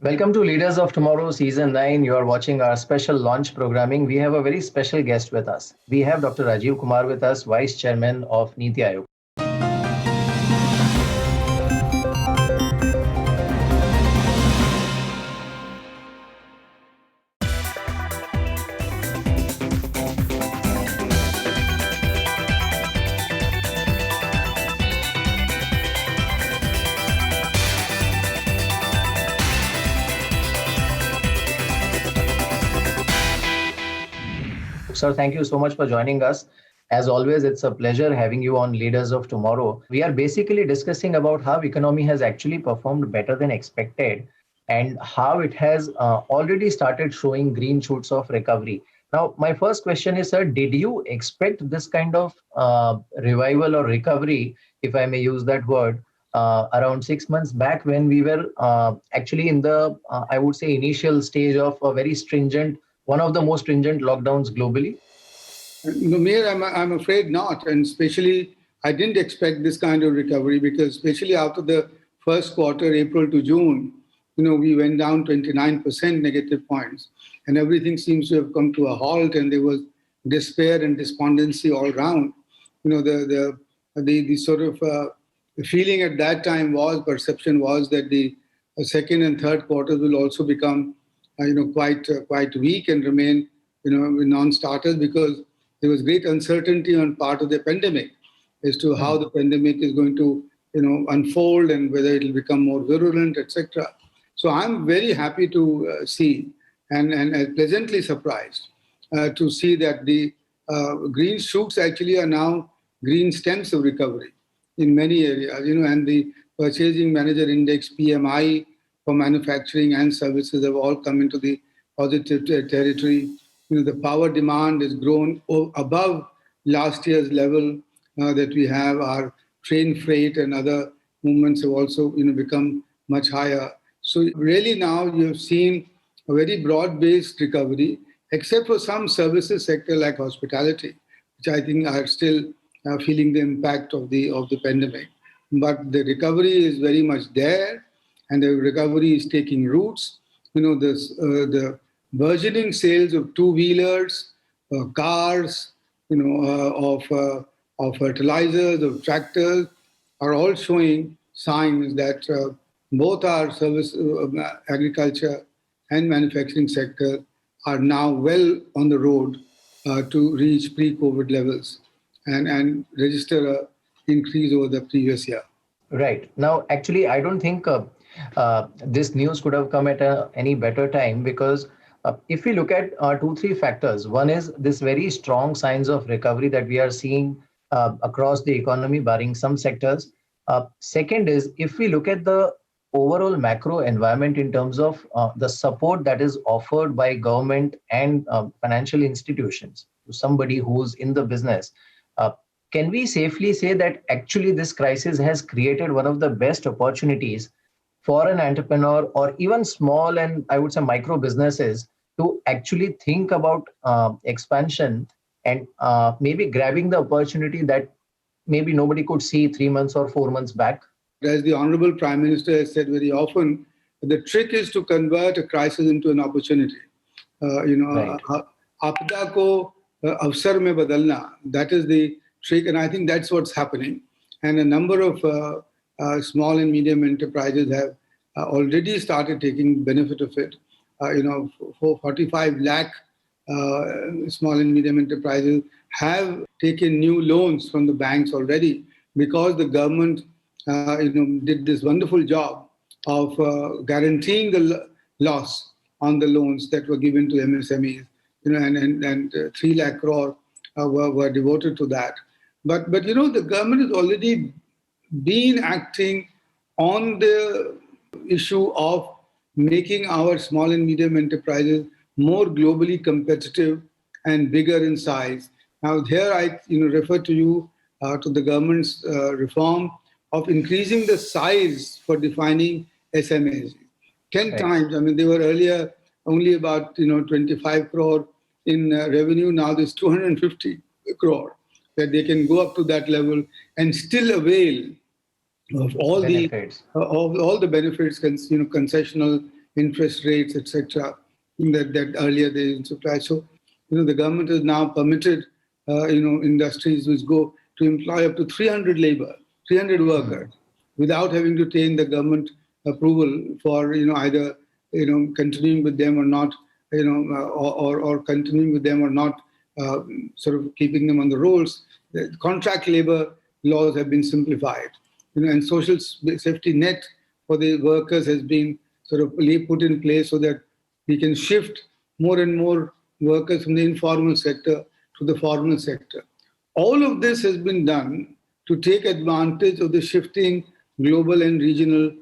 Welcome to Leaders of Tomorrow Season 9. You are watching our special launch programming. We have a very special guest with us. We have Dr. Rajiv Kumar with us, Vice Chairman of NITI Aayog. Sir, thank you so much for joining us. As always, it's a pleasure having you on Leaders of Tomorrow. We are basically discussing about how economy has actually performed better than expected and how it has already started showing green shoots of recovery. Now, my first question is, sir, did you expect this kind of revival or recovery, if I may use that word, around 6 months back when we were actually in the, I would say, initial stage of a very stringent, one of the most stringent lockdowns globally? No, Mihir, I'm afraid not. And especially, I didn't expect this kind of recovery because especially after the first quarter, April to June, we went down 29% negative points. And everything seems to have come to a halt and there was despair and despondency all around. The sort of the feeling at that time was, perception was that the second and third quarters will also become quite weak and remain, non-starters because there was great uncertainty on part of the pandemic as to how the pandemic is going to, unfold and whether it will become more virulent, etc. So I'm very happy to see and pleasantly surprised to see that the green shoots actually are now green stems of recovery in many areas, and the Purchasing Manager Index, PMI, for manufacturing and services have all come into the positive territory. The power demand has grown above last year's level that we have. Our train freight and other movements have also become much higher. So really now you've seen a very broad-based recovery, except for some services sector like hospitality, which I think are still feeling the impact of the pandemic. But the recovery is very much there. And the recovery is taking roots. The burgeoning sales of two-wheelers, cars, of fertilizers, of tractors, are all showing signs that both our service, agriculture and manufacturing sector are now well on the road to reach pre-COVID levels and register an increase over the previous year. Right. Now, actually, I don't think this news could have come at any better time because if we look at 2-3 factors, one is this very strong signs of recovery that we are seeing across the economy, barring some sectors. Second is, if we look at the overall macro environment in terms of the support that is offered by government and financial institutions to somebody who's in the business, can we safely say that actually this crisis has created one of the best opportunities for an entrepreneur or even small and I would say micro businesses to actually think about expansion and maybe grabbing the opportunity that maybe nobody could see 3 months or 4 months back? As the Honorable Prime Minister has said very often, the trick is to convert a crisis into an opportunity. Apda ko avsar mein badalna, that is the trick, and I think that's what's happening. And a number of small and medium enterprises have already started taking benefit of it. 45 lakh small and medium enterprises have taken new loans from the banks already because the government did this wonderful job of guaranteeing the loss on the loans that were given to MSMEs. And 3 lakh crore were devoted to that. But the government has already been acting on the issue of making our small and medium enterprises more globally competitive and bigger in size. Now here I refer to you to the government's reform of increasing the size for defining SMEs. 10 times. I mean, they were earlier only about 25 crore in revenue. Now there's 250 crore that they can go up to that level and still avail of all benefits. All the benefits, concessional interest rates, etc. That earlier they didn't supply. So, the government has now permitted, industries which go to employ up to 300 workers, without having to obtain the government approval for, either, continuing with them or not, or continuing with them or not, sort of keeping them on the rolls. The contract labor laws have been simplified, and social safety net for the workers has been sort of put in place so that we can shift more and more workers from the informal sector to the formal sector. All of this has been done to take advantage of the shifting global and regional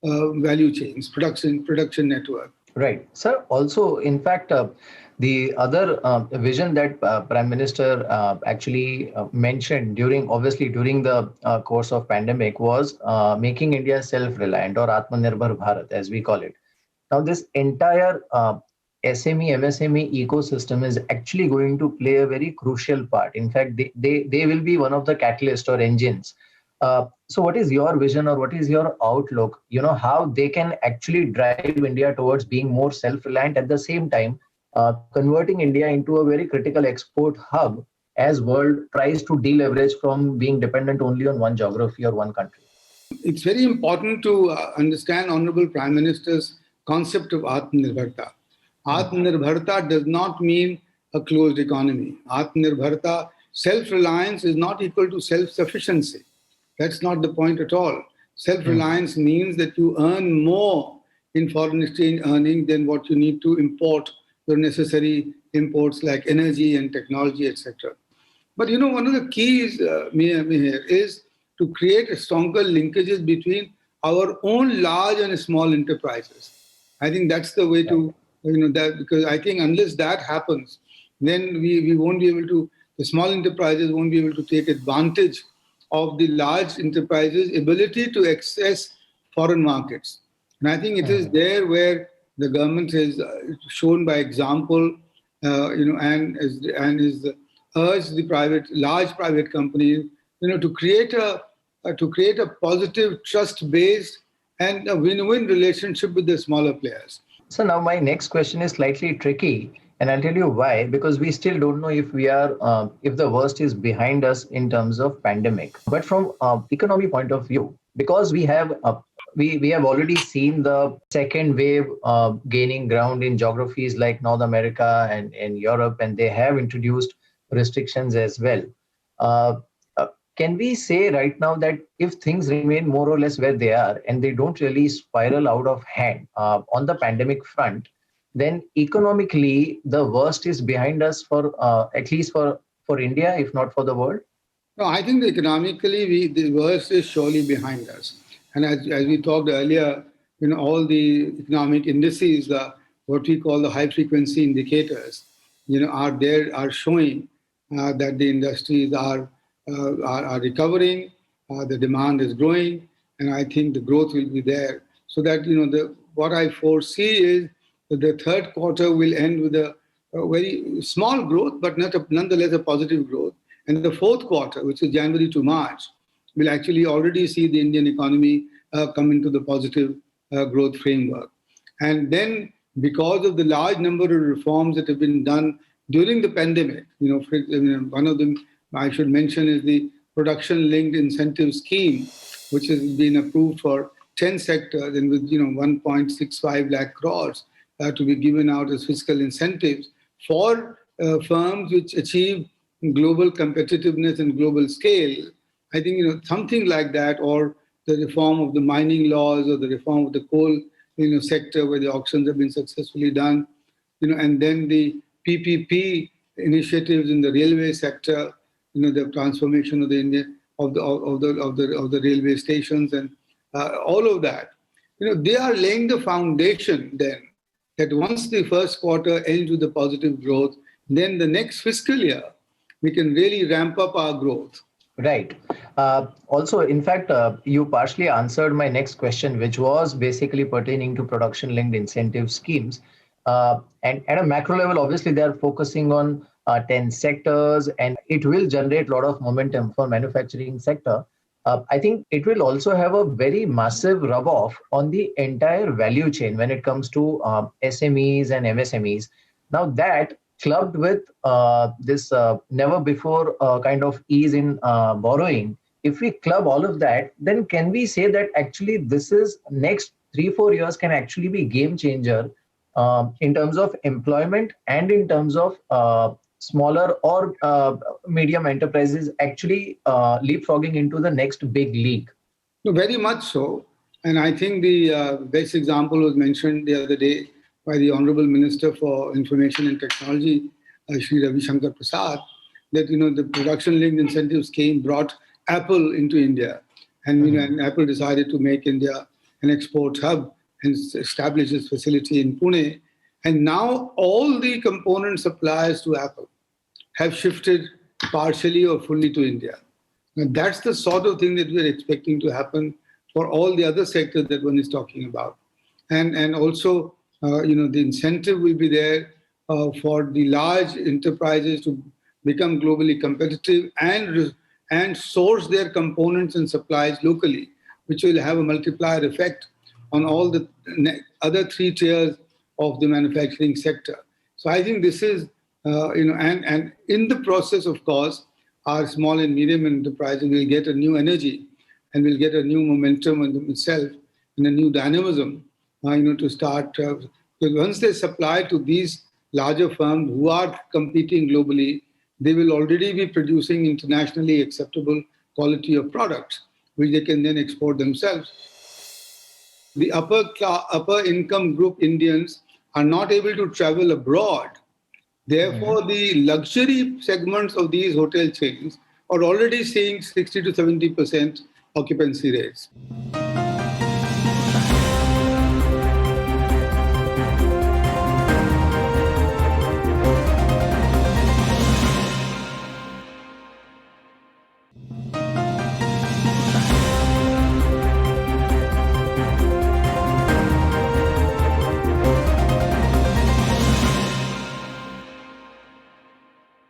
value chains, production network. Right. Sir, also, in fact, the other vision that Prime Minister actually mentioned during the course of pandemic was making India self-reliant, or Atmanirbhar Bharat, as we call it. Now, this entire SME, MSME ecosystem is actually going to play a very crucial part. In fact, they will be one of the catalysts or engines. So what is your vision, or what is your outlook, how they can actually drive India towards being more self-reliant, at the same time, converting India into a very critical export hub as world tries to deleverage from being dependent only on one geography or one country? It's very important to understand Honorable Prime Minister's concept of Atmanirbharta. Atmanirbharta does not mean a closed economy. Atmanirbharta, self-reliance, is not equal to self-sufficiency. That's not the point at all. Self-reliance means that you earn more in foreign exchange earning than what you need to import, the necessary imports like energy and technology, etc. But one of the keys, Mihir, is to create stronger linkages between our own large and small enterprises. I think that's the way to, that, because I think unless that happens, then we won't be able to, the small enterprises won't be able to take advantage of the large enterprises' ability to access foreign markets. And I think it is there where the government has shown by example, and is urged the large private companies, to create a positive, trust-based and a win-win relationship with the smaller players. So now my next question is slightly tricky, and I'll tell you why. Because we still don't know if if the worst is behind us in terms of pandemic. But from economy point of view, because we have already seen the second wave gaining ground in geographies like North America and Europe, and they have introduced restrictions as well. Can we say right now that if things remain more or less where they are and they don't really spiral out of hand on the pandemic front, then economically the worst is behind us, for at least for India, if not for the world? No, I think that economically the worst is surely behind us. And as we talked earlier, all the economic indices, what we call the high frequency indicators, are showing that the industries are recovering, the demand is growing, and I think the growth will be there. So that, what I foresee is that the third quarter will end with a very small growth, but nonetheless a positive growth. And the fourth quarter, which is January to March, will actually already see the Indian economy come into the positive growth framework. And then, because of the large number of reforms that have been done during the pandemic, one of them I should mention is the production-linked incentive scheme, which has been approved for 10 sectors and with 1.65 lakh crores to be given out as fiscal incentives for firms which achieve global competitiveness and global scale. I think something like that, or the reform of the mining laws, or the reform of the coal sector where the auctions have been successfully done, and then the PPP initiatives in the railway sector, the transformation of the railway stations, and all of that. They are laying the foundation then that once the first quarter ends with the positive growth, then the next fiscal year we can really ramp up our growth. Right. Also, in fact, you partially answered my next question, which was basically pertaining to production-linked incentive schemes. And at a macro level, obviously, they are focusing on 10 sectors, and it will generate a lot of momentum for manufacturing sector. I think it will also have a very massive rub off on the entire value chain when it comes to SMEs and MSMEs. Now that clubbed with this never before kind of ease in borrowing, if we club all of that, then can we say that actually this is next 3 4 years can actually be game changer in terms of employment and in terms of smaller or medium enterprises actually leapfrogging into the next big league? No, very much so. And I think the best example was mentioned the other day by the Honorable Minister for Information and Technology, Shri Ravi Shankar Prasad, that the production-linked incentive scheme brought Apple into India, and and Apple decided to make India an export hub and establish its facility in Pune. And now all the component suppliers to Apple have shifted partially or fully to India. And that's the sort of thing that we're expecting to happen for all the other sectors that one is talking about. And also, the incentive will be there for the large enterprises to become globally competitive and source their components and supplies locally, which will have a multiplier effect on all the other three tiers of the manufacturing sector. So I think this is, and in the process, of course, our small and medium enterprises will get a new energy and will get a new momentum in itself and a new dynamism, to start. Because once they supply to these larger firms who are competing globally, they will already be producing internationally acceptable quality of products, which they can then export themselves. The upper income group Indians are not able to travel abroad. Therefore, the luxury segments of these hotel chains are already seeing 60 to 70% occupancy rates.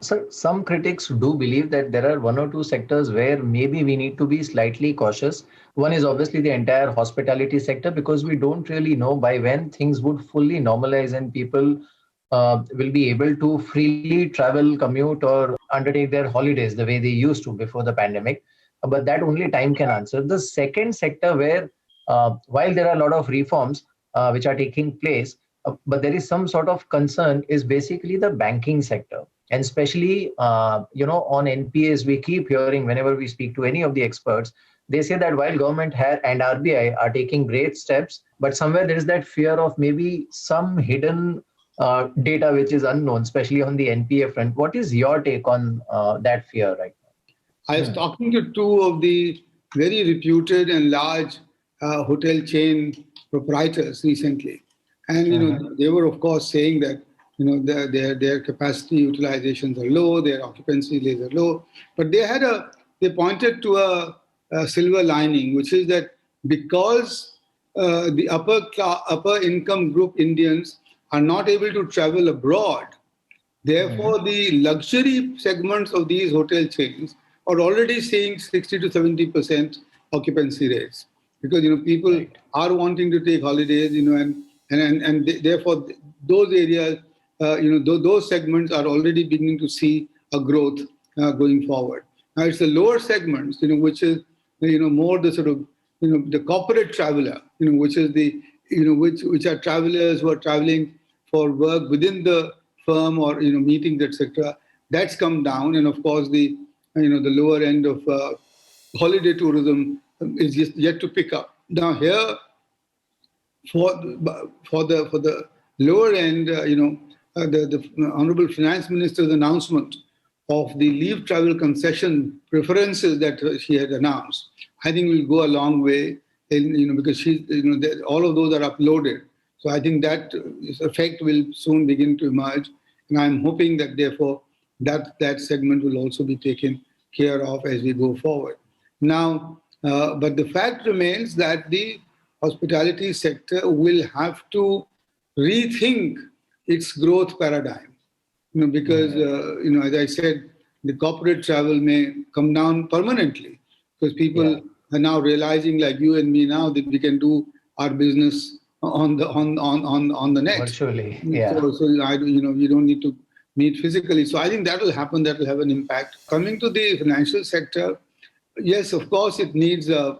So some critics do believe that there are one or two sectors where maybe we need to be slightly cautious. One is obviously the entire hospitality sector, because we don't really know by when things would fully normalize and people will be able to freely travel, commute, or undertake their holidays the way they used to before the pandemic. But that only time can answer. The second sector where, while there are a lot of reforms which are taking place, but there is some sort of concern is basically the banking sector. And especially, on NPAs, we keep hearing whenever we speak to any of the experts, they say that while government and RBI are taking great steps, but somewhere there is that fear of maybe some hidden data which is unknown, especially on the NPA front. What is your take on that fear right I was talking to two of the very reputed and large hotel chain proprietors recently, and they were of course saying that their capacity utilizations are low, their occupancy rates are low, but they pointed to a silver lining, which is that because the upper income group Indians are not able to travel abroad, therefore the luxury segments of these hotel chains are already seeing 60 to 70% occupancy rates, because people are wanting to take holidays, and therefore those areas, those segments are already beginning to see a growth going forward. Now it's the lower segments, which is more the sort of the corporate traveler, which is the which are travelers who are traveling for work within the firm or meetings, etc. That's come down, and of course the the lower end of holiday tourism is just yet to pick up. Now here, for the lower end, the Honorable Finance Minister's announcement of the leave travel concession preferences that she had announced, I think will go a long way. Because all of those are uploaded. So I think that effect will soon begin to emerge, and I'm hoping that therefore that segment will also be taken care of as we go forward. Now, but the fact remains that the hospitality sector will have to rethink its growth paradigm, because as I said, the corporate travel may come down permanently, because people are now realizing, like you and me now, that we can do our business on the net. Virtually, You don't need to meet physically. So I think that will happen. That will have an impact. Coming to the financial sector, yes, of course, it needs a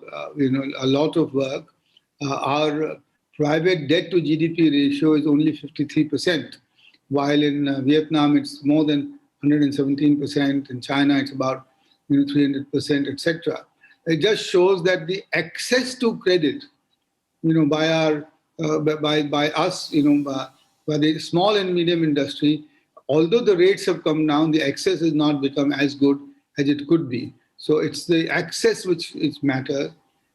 lot of work. Our private debt to GDP ratio is only 53%, while in Vietnam it's more than 117%. In China it's about 300%, etc. It just shows that the access to credit, by our by us, by the small and medium industry, although the rates have come down, the access has not become as good as it could be. So it's the access which is matter,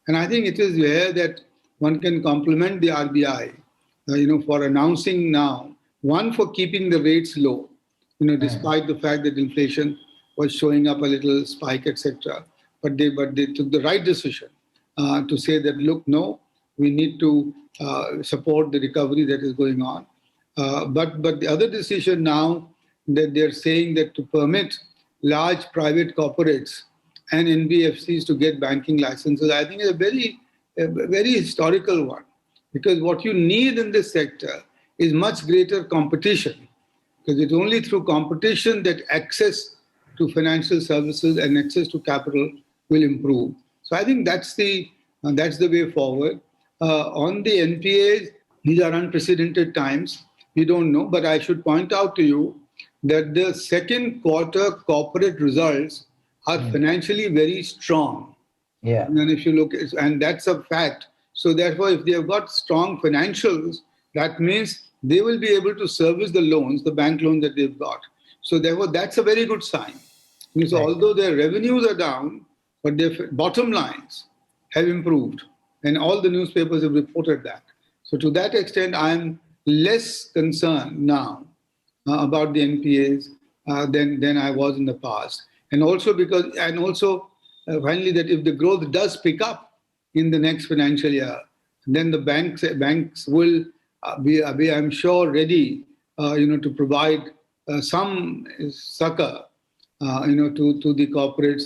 and I think it is where that one can compliment the RBI, for announcing now, one, for keeping the rates low, despite the fact that inflation was showing up a little spike, etc. But they took the right decision to say that, look, no, we need to support the recovery that is going on. But the other decision now, that they're saying that to permit large private corporates and NBFCs to get banking licenses, I think is a very historical one. Because what you need in this sector is much greater competition. Because it's only through competition that access to financial services and access to capital will improve. So I think that's the way forward. On the NPAs, these are unprecedented times. We don't know, but I should point out to you that the second quarter corporate results are financially very strong. Yeah. And if you look, and that's a fact. So therefore, if they have got strong financials, that means they will be able to service the loans, the bank loans that they've got. So therefore, that's a very good sign. So although their revenues are down, but their bottom lines have improved. And all the newspapers have reported that. So to that extent, I'm less concerned now about the NPAs than I was in the past. And also finally, that if the growth does pick up in the next financial year, then the banks will be, I'm sure, ready, to provide some succor, to the corporates,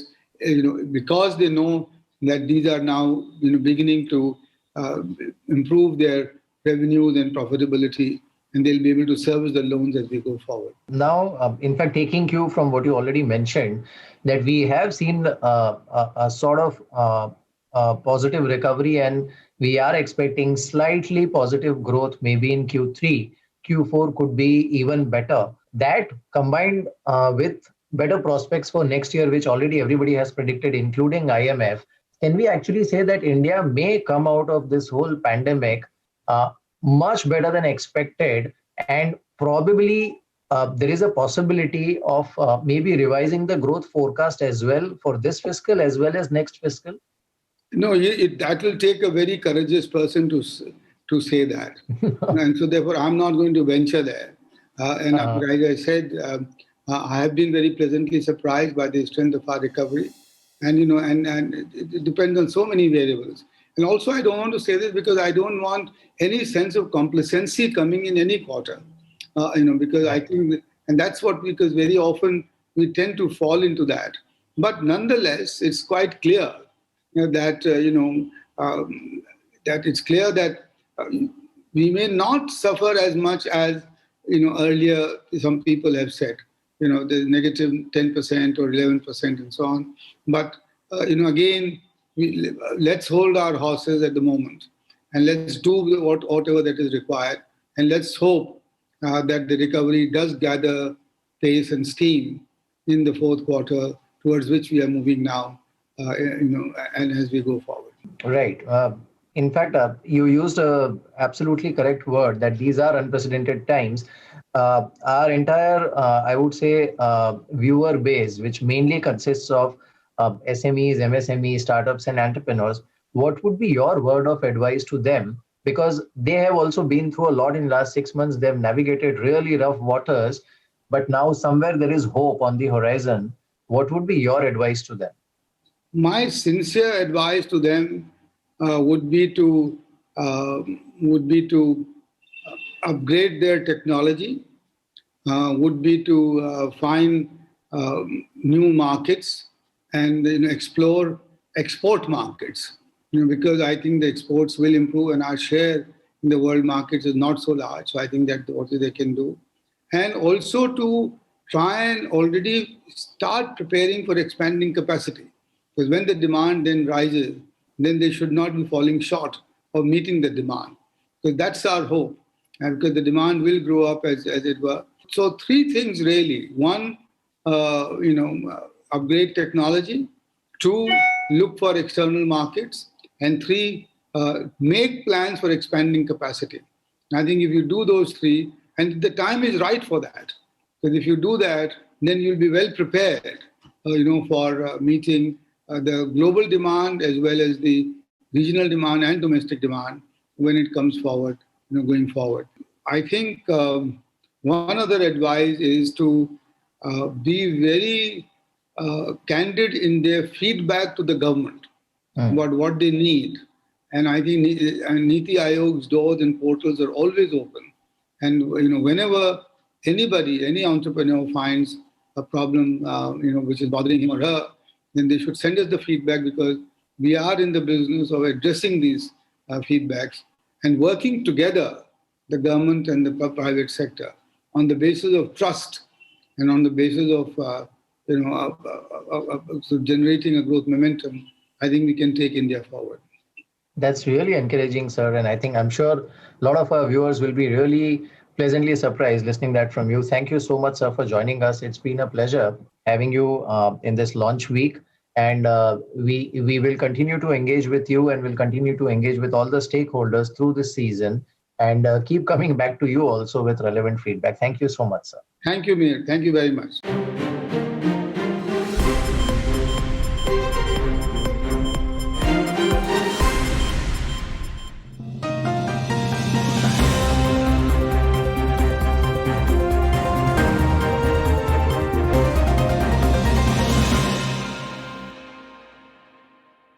because they know that these are now, beginning to improve their revenues and profitability, and they'll be able to service the loans as we go forward. Now, in fact, taking cue from what you already mentioned, that we have seen a sort of positive recovery, and we are expecting slightly positive growth maybe in Q3. Q4 could be even better. That combined with better prospects for next year, which already everybody has predicted, including IMF, can we actually say that India may come out of this whole pandemic much better than expected, and probably there is a possibility of maybe revising the growth forecast as well for this fiscal as well as next fiscal? No, that will take a very courageous person to say that. And so therefore, I'm not going to venture there. And as I said, I have been very pleasantly surprised by the strength of our recovery. And, and it depends on so many variables. And also, I don't want to say this because I don't want any sense of complacency coming in any quarter, because I think, and that's because very often we tend to fall into that. But nonetheless, it's quite clear that, that it's clear that we may not suffer as much as, earlier some people have said, the negative 10% or 11% and so on. But, again, let's hold our horses at the moment and let's do whatever that is required. And let's hope that the recovery does gather pace and steam in the fourth quarter, towards which we are moving now, and as we go forward. Right. In fact, you used a absolutely correct word, that these are unprecedented times. Our entire, I would say, viewer base, which mainly consists of SMEs, MSMEs, startups, and entrepreneurs, what would be your word of advice to them? Because they have also been through a lot in the last 6 months. They've navigated really rough waters, but now somewhere there is hope on the horizon. What would be your advice to them? My sincere advice to them would be to upgrade their technology, would be to find new markets and explore export markets, because I think the exports will improve and our share in the world markets is not so large. So I think that what they can do. And also to try and already start preparing for expanding capacity. Because when the demand then rises, then they should not be falling short of meeting the demand. Because that's our hope. And because the demand will grow up as it were. So three things really. One, upgrade technology. Two, look for external markets. And three, make plans for expanding capacity. I think if you do those three, and the time is right for that, because if you do that, then you'll be well prepared, for meeting the global demand as well as the regional demand and domestic demand when it comes forward, going forward. I think one other advice is to be very candid in their feedback to the government about what they need. And I think NITI Aayog's doors and portals are always open. And whenever any entrepreneur finds a problem, which is bothering him or her, then they should send us the feedback, because we are in the business of addressing these feedbacks and working together, the government and the private sector, on the basis of trust and on the basis of generating a growth momentum. I think we can take India forward. That's really encouraging, sir. And I'm sure a lot of our viewers will be really pleasantly surprised listening that from you. Thank you so much, sir, for joining us. It's been a pleasure having you in this launch week. And we will continue to engage with you and will continue to engage with all the stakeholders through this season and keep coming back to you also with relevant feedback. Thank you so much, sir. Thank you, Mihir. Thank you very much.